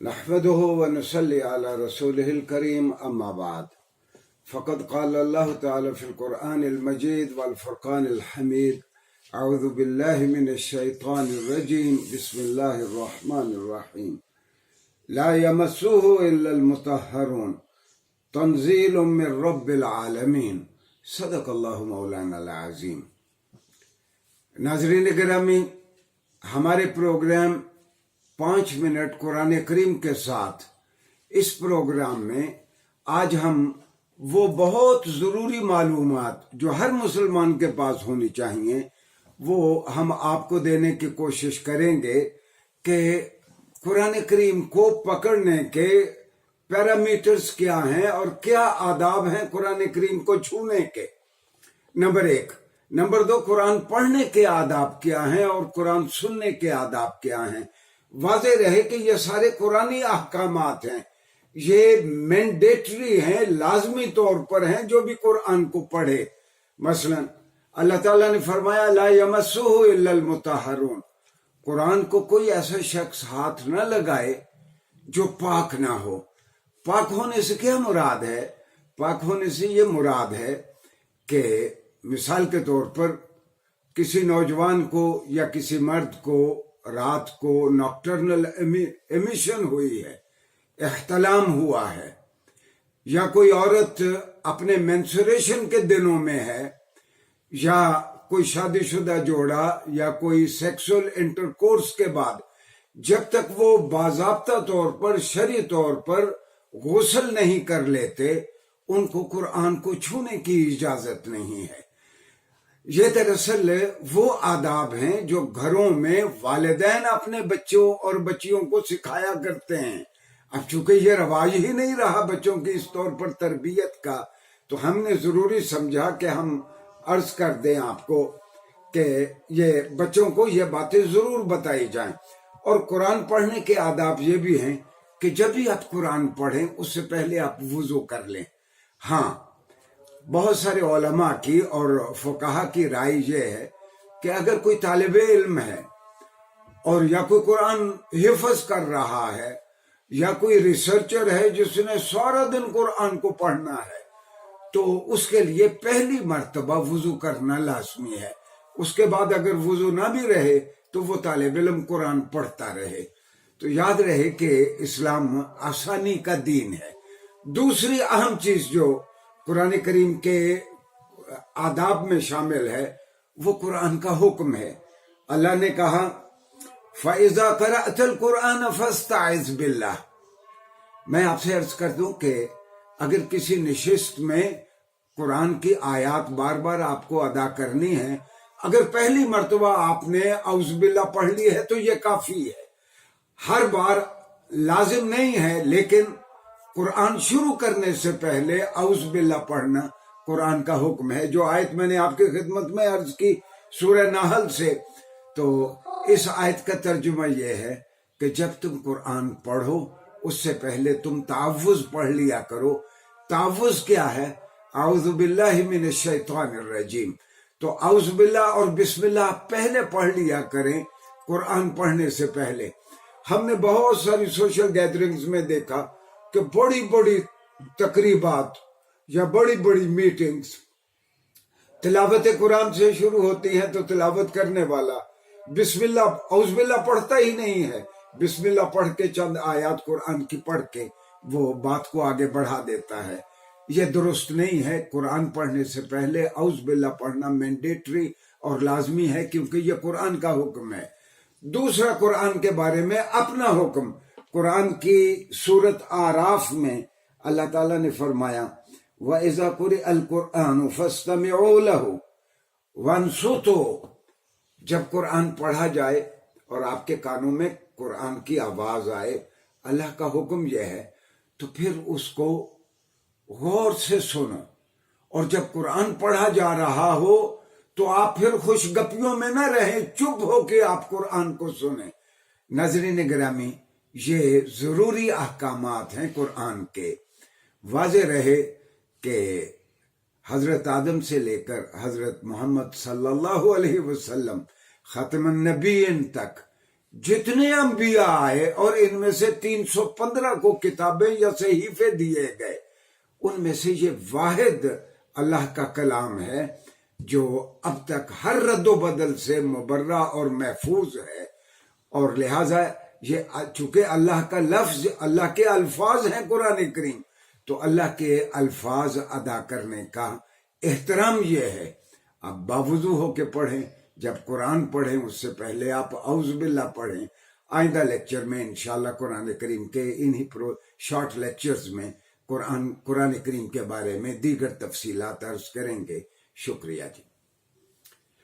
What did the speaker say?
نحمده ونصلي على رسوله الكريم أما بعد فقد قال الله تعالى في القرآن المجيد والفرقان الحميد أعوذ بالله من الشيطان الرجيم بسم الله الرحمن الرحيم لا يمسه إلا المطهرون تنزيل من رب العالمين صدق الله مولانا العظيم. नाज़रीन गिरामी, हमारे प्रोग्राम 5 मिनट कुरान करीम के साथ, इस प्रोग्राम में आज हम वो बहुत ज़रूरी मालूमात जो हर मुसलमान के पास होनी चाहिए वो हम आपको देने की कोशिश करेंगे कि कुरान करीम को पकड़ने के पैरामीटर्स क्या हैं और क्या आदाब हैं कुरान करीम को छूने के, नंबर 1. नंबर 2, कुरान पढ़ने के आदाब क्या हैं और कुरान सुनने के आदाब क्या हैं. वाज़े रहे कि ये सारे कुरानी अहकामात हैं, ये मैंडेटरी हैं, लाजमी तौर पर हैं जो भी कुरान को पढ़े. मसलन अल्लाह ताला ने फरमाया ला यमस्सुहु इल्लल मुतहहरून, कुरान को कोई ऐसा शख्स हाथ न लगाए जो पाक ना हो. पाक होने से क्या मुराद है? पाक होने से ये मुराद है कि मिसाल के तौर पर किसी नौजवान को या किसी मर्द को रात को नॉक्टर्नल एमिशन हुई है, इख्तिलाम हुआ है, या कोई औरत अपने मेंस्ट्रुएशन के दिनों में है, या कोई शादीशुदा जोड़ा या कोई सेक्सुअल इंटरकोर्स के बाद जब तक वो बाज़ाब्ता तौर पर शरई तौर पर गुस्ल नहीं कर लेते उनको कुरान को छूने की इजाजत नहीं है. ये दरअसल वो आदाब हैं जो घरों में वालिदैन अपने बच्चों और बच्चियों को सिखाया करते हैं. अब चूंकि ये रवाज ही नहीं रहा बच्चों की इस तौर पर तरबियत का, तो हमने जरूरी समझा कि हम अर्ज कर दें आपको कि ये बच्चों को ये बातें जरूर बताई जाएं. और कुरान पढ़ने के आदाब ये भी हैं कि जब भी आप कुरान पढ़ें उससे पहले आप वुजू कर लें. हाँ, बहुत सारे उलमा की और फुकाहा की राय ये है कि अगर कोई तालिबे इल्म है और या कोई कुरान हिफ्ज कर रहा है या कोई रिसर्चर है जिसने सारा दिन कुरान को पढ़ना है, तो उसके लिए पहली मर्तबा वुजू करना लाजमी है. उसके बाद अगर वुजू ना भी रहे तो वो तालिब इल्म कुरान पढ़ता रहे. तो याद रहे कि इस्लाम आसानी का दीन है. दूसरी अहम चीज जो कुरान करीम के आदाब में शामिल है वो कुरान का हुक्म है. अल्लाह ने कहा फ़इज़ा क़रअतल कुरान फ़स्तइज़ बिल्लाह. मैं आपसे अर्ज कर दूं कि अगर किसी नशिस्त में कुरान की आयत बार बार आपको अदा करनी है, अगर पहली मर्तबा आपने औज़ बिल्लाह पढ़ ली है तो ये काफी है. हर बार लाजिम नहीं है, लेकिन कुरान शुरू करने से पहले औज़ बिल्लाह पढ़ना कुरान का हुक्म है. जो आयत मैंने आपकी खिदमत में अर्ज की सूरह नाहल से, तो इस आयत का तर्जुमा यह है कि जब तुम कुरान पढ़ो उससे पहले तुम तावुज़ पढ़ लिया करो. तावुज़ क्या है? औज़ु बिल्लाहि मिनश शैतानिर रजीम. तो औज़ु बिल्लाह और बिस्मिल्लाह पहले पढ़ लिया करें कुरान पढ़ने से पहले. हमने बहुत सारी सोशल गैदरिंग्स में देखा कि बड़ी बड़ी तकरीबात या बड़ी बड़ी मीटिंग्स तिलावत कुरान से शुरू होती हैं तो तिलावत करने वाला बिस्मिल्लाह औज़ बिल्लाह पढ़ता ही नहीं है. बिस्मिल्लाह पढ़ के चंद आयत कुरान की पढ़ के वो बात को आगे बढ़ा देता है. ये दुरुस्त नहीं है. कुरान पढ़ने से पहले औज़ बिल्लाह पढ़ना मैंडेटरी और लाजमी है क्योंकि ये कुरान का हुक्म है. दूसरा, कुरान के बारे में अपना हुक्म. कुरान की सूरत आराफ में अल्लाह ताला ने फरमाया वइज़ा क़ुरिअल कुरआनु फ़स्तमिऊ लहु वअन्सितू. जब कुरान पढ़ा जाए और आपके कानों में कुरान की आवाज आए, अल्लाह का हुक्म यह है, तो फिर उसको गौर से सुनो. और जब कुरान पढ़ा जा रहा हो तो आप फिर खुशगपियों में न रहें, चुप होके आप कुरान को सुने. नाज़रीन गिरामी, ये जरूरी अहकामात हैं कुरान के. वाज़े रहे कि हजरत आदम से लेकर हजरत मोहम्मद सल्लल्लाहु अलैहि वसल्लम खातमुन नबीयीन तक جتنے انبیاء آئے اور ان میں سے 315 کو کتابیں یا صحیفے دیے گئے، ان میں سے یہ واحد اللہ کا کلام ہے جو اب تک ہر رد و بدل سے مبرہ اور محفوظ ہے، اور لہذا یہ چونکہ اللہ کا لفظ، اللہ کے الفاظ ہیں قرآن کریم، تو اللہ کے الفاظ ادا کرنے کا احترام یہ ہے۔ آپ باوضو ہو کے پڑھیں، جب قرآن پڑھیں اس سے پہلے آپ اعوذ باللہ پڑھیں۔ آئندہ لیکچر میں انشاءاللہ قرآن کریم کے انہی شارٹ لیکچرز میں قرآن کریم کے بارے میں دیگر تفصیلات عرض کریں گے۔ شکریہ جی۔